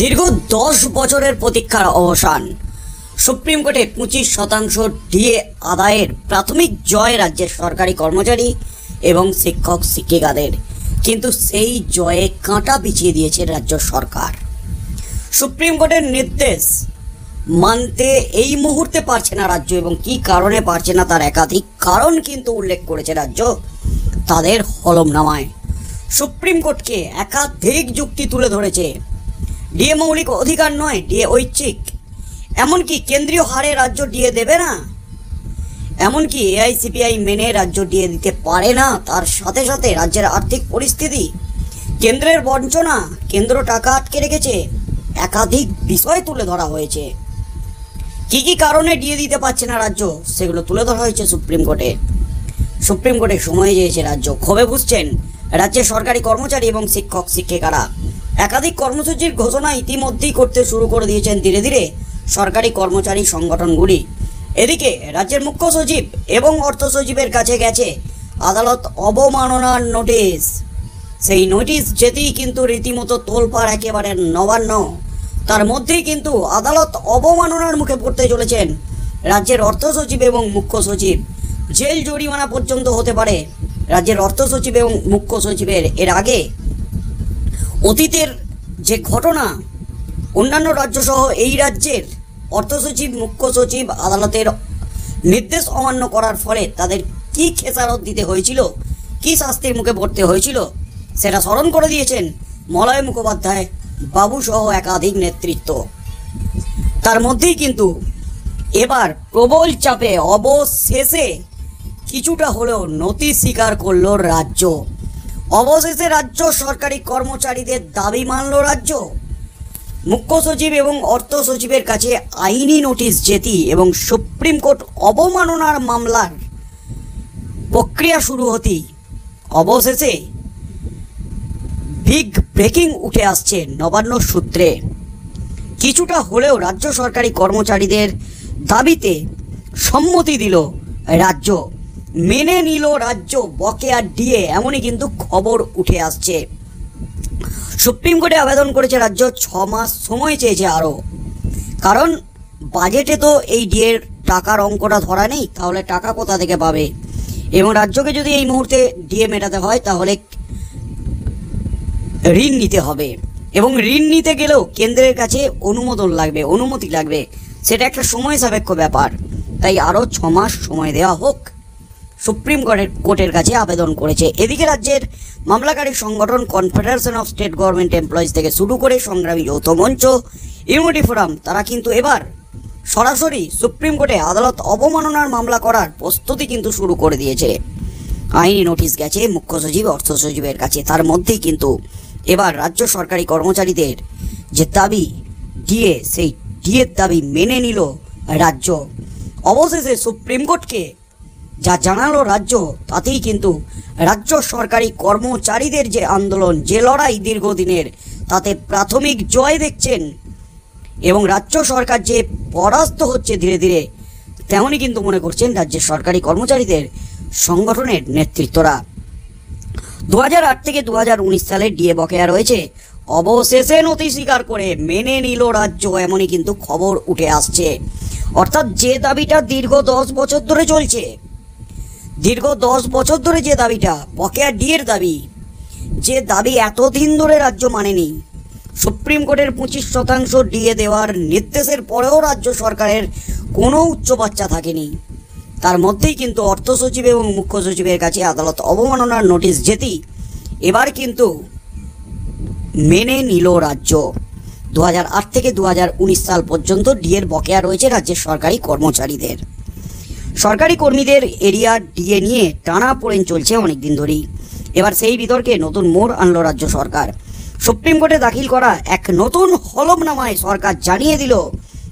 দীর্ঘ 10 বছরের প্রতীক্ষার অবসান। সুপ্রিম কোর্টে 25% ডিএ আদায়ের প্রাথমিক জয় রাজ্যের সরকারি কর্মচারী এবং শিক্ষক শিক্ষিকাদের, কিন্তু সেই জয়ে কাঁটা বিছিয়ে দিয়েছে রাজ্য সরকার। সুপ্রিম কোর্টের নির্দেশ মানতে এই মুহূর্তে পারছে না রাজ্য, এবং কি কারণে পারছে না তার একাধিক কারণ কিন্তু উল্লেখ করেছে রাজ্য তাদের হলফনামায়। সুপ্রিম কোর্টকে একাধিক যুক্তি তুলে ধরেছে। ডিএ মৌলিক অধিকার নয়, ডিএ ঐচ্ছিক। এমনকি কেন্দ্রীয় হারে রাজ্য ডিএ দেবে না, এমনকি এআইসিপিআই মেনে রাজ্য ডিএ দিতে পারে না। তার সাথে সাথে রাজ্যের আর্থিক পরিস্থিতি, কেন্দ্রের বঞ্চনা, কেন্দ্র টাকা আটকে রেখেছে, একাধিক বিষয় তুলে ধরা হয়েছে। কি কি কারণে ডিএ দিতে পারছে না রাজ্য, সেগুলো তুলে ধরা হয়েছে সুপ্রিম কোর্টে। সুপ্রিম কোর্টে সময় চেয়েছে রাজ্য। ক্ষোভে বুঝছেন রাজ্যের সরকারি কর্মচারী এবং শিক্ষক শিক্ষিকারা। একাধিক কর্মসূচির ঘোষণা ইতিমধ্যেই করতে শুরু করে দিয়েছেন ধীরে ধীরে সরকারি কর্মচারী সংগঠনগুলি। এদিকে রাজ্যের মুখ্য সচিব এবং অর্থ সচিবের কাছে গেছে আদালত অবমাননার নোটিশ। সেই নোটিশ যেতেই কিন্তু রীতিমতো তোলপাড় একেবারে নবান্ন। তার মধ্যেই কিন্তু আদালত অবমাননার মুখে পড়তে চলেছেন রাজ্যের অর্থ সচিব এবং মুখ্য সচিব। জেল জরিমানা পর্যন্ত হতে পারে রাজ্যের অর্থ সচিব এবং মুখ্য সচিবের। এর আগে অতীতের যে ঘটনা, অন্যান্য রাজ্যসহ এই রাজ্যের অর্থ সচিব মুখ্য সচিব আদালতের নির্দেশ অমান্য করার ফলে তাদের কি খেসারত দিতে হয়েছিল, কি শাস্তির মুখে পড়তে হয়েছিল, সেটা স্মরণ করে দিয়েছেন মলয় মুখোপাধ্যায় বাবু সহ একাধিক নেতৃত্ব। তার মধ্যেই কিন্তু এবার প্রবল চাপে অবশেষে কিছুটা হলেও নতি স্বীকার করল রাজ্য। অবশেষে রাজ্য সরকারি কর্মচারীদের দাবি মানল রাজ্য। মুখ্য সচিব এবং অর্থ সচিবের কাছে আইনি নোটিশ যেতেই এবং সুপ্রিম কোর্ট অবমাননার মামলার প্রক্রিয়া শুরু হতেই অবশেষে বিগ ব্রেকিং উঠে আসছে নবান্ন সূত্রে। কিছুটা হলেও রাজ্য সরকারি কর্মচারীদের দাবিতে সম্মতি দিল রাজ্য, মেনে নিল রাজ্য বকেয়া ডিএ, এমনই কিন্তু খবর উঠে আসছে। সুপ্রিম কোর্টে আবেদন করেছে রাজ্য, 6 মাস সময় চেয়েছে আরও। কারণ বাজেটে তো এই ডিএর টাকার অঙ্কটা ধরা নেই, তাহলে টাকা কোথা থেকে পাবে? এবং রাজ্যকে যদি এই মুহূর্তে ডিএ মেটাতে হয় তাহলে ঋণ নিতে হবে, এবং ঋণ নিতে গেলেও কেন্দ্রের কাছে অনুমতি লাগবে। সেটা একটা সময় সাপেক্ষ ব্যাপার। তাই আরও 6 মাস সময় দেওয়া হোক, সুপ্রিম কোর্টের কাছে আবেদন করেছে। এদিকে রাজ্যের মামলাকারী সংগঠন confederation of state government employees থেকে শুরু করে সংগ্রামী যৌথ মঞ্চ, ইউনিটি ফোরাম, তারা কিন্তু এবার সরাসরি সুপ্রিম কোর্টে আদালত অবমাননার মামলা করার প্রস্তুতি কিন্তু শুরু করে দিয়েছে। আইনি নোটিশ গেছে মুখ্য সচিব অর্থ সচিবের কাছে। তার মধ্যেই কিন্তু এবার রাজ্য সরকারি কর্মচারীদের যে দাবি ডিএ, সেই ডিএর দাবি মেনে নিল রাজ্য। অবশেষে সুপ্রিম কোর্টকে যা জানালো রাজ্য, তাতেই কিন্তু রাজ্য সরকারি কর্মচারীদের যে আন্দোলন, যে লড়াই দীর্ঘদিনের, তাতে প্রাথমিক জয় দেখছেন। এবং রাজ্য সরকার যে পরাস্ত হচ্ছে ধীরে ধীরে, তেমনই কিন্তু মনে করছেন রাজ্যের সরকারি কর্মচারীদের সংগঠনের নেতৃত্বরা। 2008 থেকে 2019 সালের ডিএ বকেয়া রয়েছে, অবশেষে নথি স্বীকার করে মেনে নিল রাজ্য, এমনই কিন্তু খবর উঠে আসছে। অর্থাৎ যে দাবিটা দীর্ঘ 10 বছর ধরে চলছে, দীর্ঘ 10 বছর ধরে যে দাবিটা বকেয়া ডিএর দাবি, যে দাবি এতদিন ধরে রাজ্য মানেনি, সুপ্রিম কোর্টের 25% ডিএ দেওয়ার নির্দেশের পরেও রাজ্য সরকারের কোনো উচ্চ বাচ্চা থাকেনি। তার মধ্যেই কিন্তু অর্থ সচিব এবং মুখ্য সচিবের কাছে আদালত অবমাননার নোটিশ যেতেই এবার কিন্তু মেনে নিল রাজ্য। 2008 থেকে 2019 সাল পর্যন্ত ডিএর বকেয়া রয়েছে রাজ্যের সরকারি কর্মচারীদের। সরকারি কর্মীদের এরিয়া ডিএ নিয়ে টানাপোড়েন চলছে অনেকদিন ধরেই। এবার সেই বিতর্কে নতুন মোড় আনলো রাজ্য সরকার। সুপ্রিম কোর্টে দাখিল করা এক নতুন হলফনামায় সরকার জানিয়ে দিল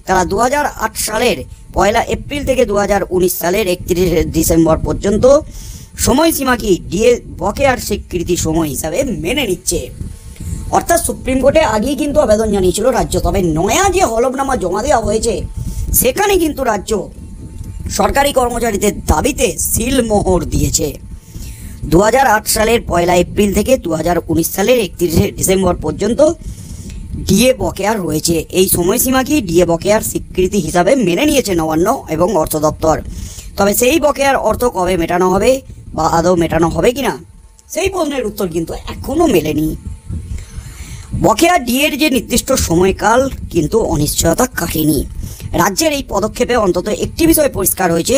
তারা 2008 সালের 1 এপ্রিল থেকে 2019 সালের 31 ডিসেম্বর পর্যন্ত সময়সীমা কি ডিএ বকেয়ার স্বীকৃতি সময় হিসাবে মেনে নিচ্ছে। অর্থাৎ সুপ্রিম কোর্টে আগেই কিন্তু আবেদন জানিয়েছিল রাজ্য, তবে নয়া যে হলফনামা জমা দেওয়া হয়েছে সেখানে কিন্তু রাজ্য সরকারি কর্মচারীদের দাবিতে সিলমোহর দিয়েছে। 2008 সালের 1 এপ্রিল থেকে 2019 সালের 31 ডিসেম্বর পর্যন্ত ডিএ বকেয়ার রয়েছে। এই সময়সীমা কি ডিএ বকেয়ার স্বীকৃতি হিসাবে মেনে নিয়েছে নবান্ন এবং অর্থ দপ্তর। তবে সেই বকেয়ার অর্থ কবে মেটানো হবে বা আদৌ মেটানো হবে কিনা সেই প্রশ্নের উত্তর কিন্তু এখনও মেলেনি। বকেয়া ডিএর যে নির্দিষ্ট সময়কাল কিন্তু অনিশ্চয়তা কাটেনি। রাজ্যের এই পদক্ষেপে অন্তত একটি বিষয় পরিষ্কার হয়েছে,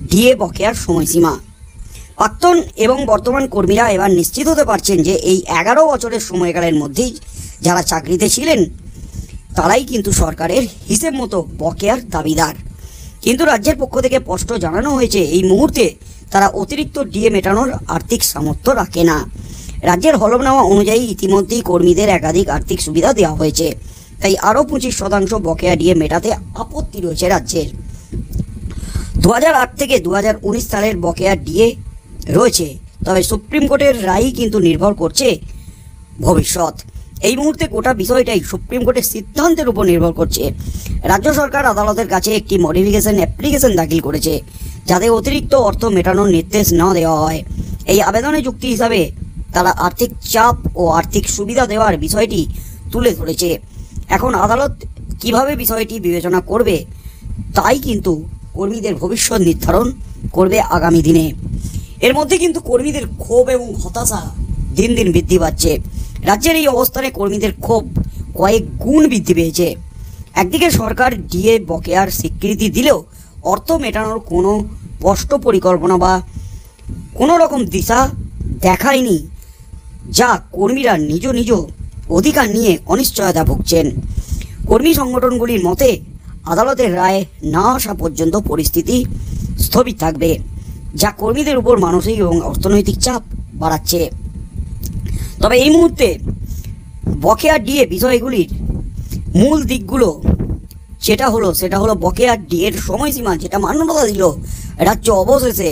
ডিএ বকেয়ার সময়সীমা। প্রাক্তন এবং বর্তমান কর্মীরা এবার নিশ্চিত হতে পারছেন যে এই 11 বছরের সময়কালের মধ্যেই যারা চাকরিতে ছিলেন তারাই কিন্তু সরকারের হিসেব মতো বকেয়ার দাবিদার। কিন্তু রাজ্যের পক্ষ থেকে স্পষ্ট জানানো হয়েছে এই মুহূর্তে তারা অতিরিক্ত ডিএ মেটানোর আর্থিক সামর্থ্য রাখে না। রাজ্যের হলফনামা অনুযায়ী ইতিমধ্যেই কর্মীদের একাধিক আর্থিক সুবিধা দেওয়া হয়েছে, তাই আরও 25% বকেয়া ডিএ মেটাতে আপত্তি রয়েছে রাজ্যের। 2008 থেকে 2019 সালের বকেয়া ডিএ রয়েছে, তবে সুপ্রিম কোর্টের রায় কিন্তু নির্ভর করছে ভবিষ্যৎ। এই মুহূর্তে গোটা বিষয়টাই সুপ্রিম কোর্টের সিদ্ধান্তের উপর নির্ভর করছে। রাজ্য সরকার আদালতের কাছে একটি মডিফিকেশন অ্যাপ্লিকেশন দাখিল করেছে যাতে অতিরিক্ত অর্থ মেটানোর নির্দেশ না দেওয়া হয়। এই আবেদনের যুক্তি হিসাবে তারা আর্থিক চাপ ও আর্থিক সুবিধা দেওয়ার বিষয়টি তুলে ধরেছে। এখন আদালত কিভাবে বিষয়টি বিবেচনা করবে তাই কিন্তু কর্মীদের ভবিষ্যৎ নির্ধারণ করবে আগামী দিনে। এর মধ্যে কিন্তু কর্মীদের ক্ষোভ এবং হতাশা দিন দিন বৃদ্ধি পাচ্ছে। রাজ্যের এই অবস্থানে কর্মীদের ক্ষোভ কয়েক গুণ বৃদ্ধি পেয়েছে। একদিকে সরকার ডিএ বকেয়ার স্বীকৃতি দিলেও অর্থ মেটানোর কোনো স্পষ্ট পরিকল্পনা বা কোনো রকম দিশা দেখায়নি, যা কর্মীরা নিজ নিজ অধিকার নিয়ে অনিশ্চয়তা ভুগছেন। কর্মী সংগঠনগুলির মতে আদালতের রায় না আসা পর্যন্ত পরিস্থিতি স্থবির থাকবে, যা কর্মীদের উপর মানসিক এবং অর্থনৈতিক চাপ বাড়াচ্ছে। তবে এই মুহূর্তে বকেয়া ডিএ বিষয়গুলির মূল দিকগুলো সেটা হলো বকেয়া ডিএর সময়সীমা যেটা মান্যতা দিল রাজ্য অবশেষে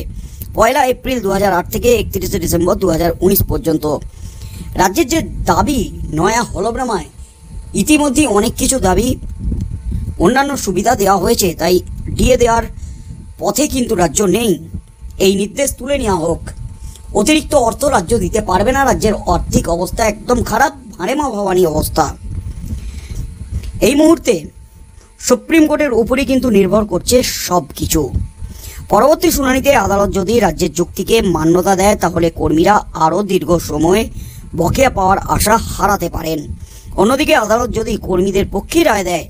1 এপ্রিল 2008 থেকে 31 ডিসেম্বর 2019 পর্যন্ত। রাজ্যের যে দাবি নয়া হলফনামায় ইতিমধ্যেই অনেক কিছু দাবি অন্যান্য সুবিধা দেওয়া হয়েছে, তাই ডিএ দেওয়ার পথে কিন্তু রাজ্য নেই। এই নির্দেশ তুলে নেওয়া হোক। অতিরিক্ত অর্থ রাজ্য দিতে পারবে না। রাজ্যের আর্থিক অবস্থা একদম খারাপ, ভারেমা ভবানী অবস্থা। এই মুহূর্তে সুপ্রিম কোর্টের উপরে কিন্তু নির্ভর করছে সব কিছু। পরবর্তী শুনানিতে আদালত যদি রাজ্যের যুক্তিকে মান্যতা দেয় তাহলে কর্মীরা আরও দীর্ঘ সময় বকেয়া পাওয়ার আশা হারাতে পারেন। অন্যদিকে আদালত যদি কর্মীদের পক্ষে রায় দেয়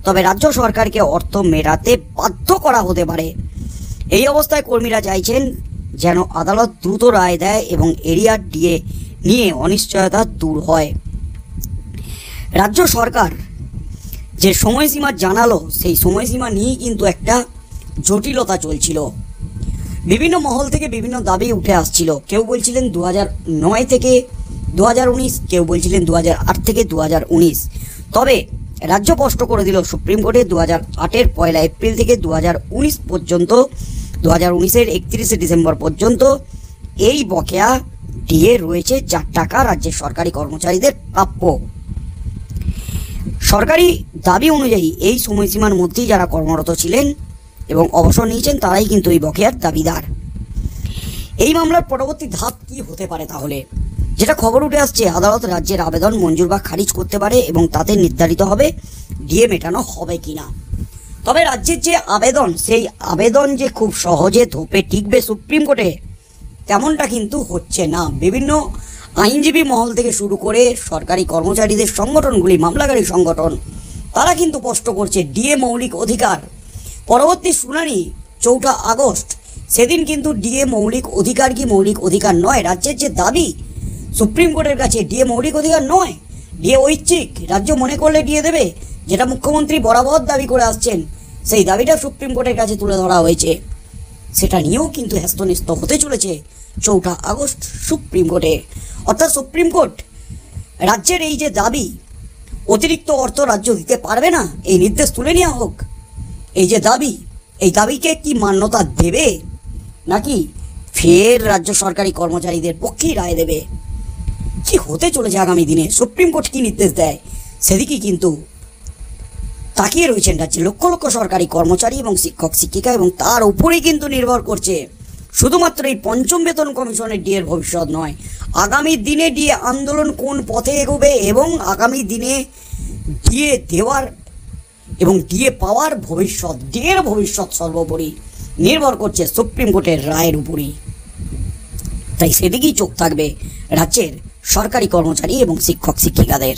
তবে রাজ্য সরকারকে অর্থ মেটাতে বাধ্য করা হতে পারে। এই অবস্থায় কর্মীরা চাইছেন যেন আদালত দ্রুত রায় দেয় এবং এরিয়ার ডিএ নিয়ে অনিশ্চয়তা দূর হয়। রাজ্য সরকার যে সময়সীমা জানালো সেই সময়সীমা নিয়েই কিন্তু একটা জটিলতা চলছিল। বিভিন্ন মহল থেকে বিভিন্ন দাবি উঠে আসছিল। কেউ বলছিলেন 2009 থেকে 2019, কেউ বলছিলেন 2008 থেকে 2019। তবে রাজ্য স্পষ্ট করে দিল সুপ্রিম কোর্টে 2008-এর 1 এপ্রিল থেকে 2019 পর্যন্ত, 2019-এর 31 ডিসেম্বর পর্যন্ত এই বকেয়া ডিএ রয়েছে, 4 টাকা রাজ্যের সরকারি কর্মচারীদের প্রাপ্য। সরকারি দাবি অনুযায়ী এই সময়সীমার মধ্যেই যারা কর্মরত ছিলেন এবং অবসর নিয়েছেন তারাই কিন্তু এই বকেয়ার দাবিদার। এই মামলার পরবর্তী ধাপ কি হতে পারে তাহলে? যেটা খবর উঠে আসছে, আদালত রাজ্যের আবেদন মঞ্জুর বা খারিজ করতে পারে এবং তাতে নির্ধারিত হবে ডিএ মেটানো হবে কিনা। তবে রাজ্যের যে আবেদন, সেই আবেদন যে খুব সহজে ধোপে টিকবে সুপ্রিম কোর্টে তেমনটা কিন্তু হচ্ছে না। বিভিন্ন আইনজীবী মহল থেকে শুরু করে সরকারি কর্মচারীদের সংগঠনগুলি, মামলাকারী সংগঠন, তারা কিন্তু স্পষ্ট করছে ডিএ মৌলিক অধিকার। পরবর্তী শুনানি 4 আগস্ট, সেদিন কিন্তু ডিএ মৌলিক অধিকার কি মৌলিক অধিকার নয়, রাজ্যের যে দাবি সুপ্রিম কোর্টের কাছে ডিএ মৌলিক অধিকার নয়, ডিএ ঐচ্ছিক, রাজ্য মনে করলে ডিএ দেবে, যেটা মুখ্যমন্ত্রী বরাবর দাবি করে আসছেন, সেই দাবিটা সুপ্রিম কোর্টের কাছে তুলে ধরা হয়েছে। সেটা নিয়েও কিন্তু হ্যস্তন্যস্ত হতে চলেছে 4 আগস্ট সুপ্রিম কোর্টে। অর্থাৎ সুপ্রিম কোর্ট রাজ্যের এই যে দাবি অতিরিক্ত অর্থ রাজ্য দিতে পারবে না, এই নির্দেশ তুলে নেওয়া হোক, এই যে দাবি, এই দাবিকে কি মান্যতা দেবে নাকি ফের রাজ্য সরকারি কর্মচারীদের পক্ষেই রায় দেবে? কি হতে চলেছে আগামী দিনে, সুপ্রিম কোর্ট কি নির্দেশ দেয় সেদিকে কিন্তু তাকিয়ে রয়েছেন রাজ্যে লক্ষ লক্ষ সরকারি কর্মচারী এবং শিক্ষক শিক্ষিকা, এবং তার উপরেই কিন্তু নির্ভর করছে শুধুমাত্র এই 5ম বেতন কমিশনের ডিএর ভবিষ্যৎ নয়, আগামী দিনে ডিএ আন্দোলন কোন পথে এগোবে এবং আগামী দিনে ডিএ দেওয়ার এবং ডিএ পাওয়ার ভবিষ্যৎ, ডিএর ভবিষ্যৎ সর্বোপরি নির্ভর করছে সুপ্রিম কোর্টের রায়ের উপরই। তাই সেদিকেই চোখ থাকবে রাজ্যের সরকারি কর্মচারী এবং শিক্ষক শিক্ষিকাদের।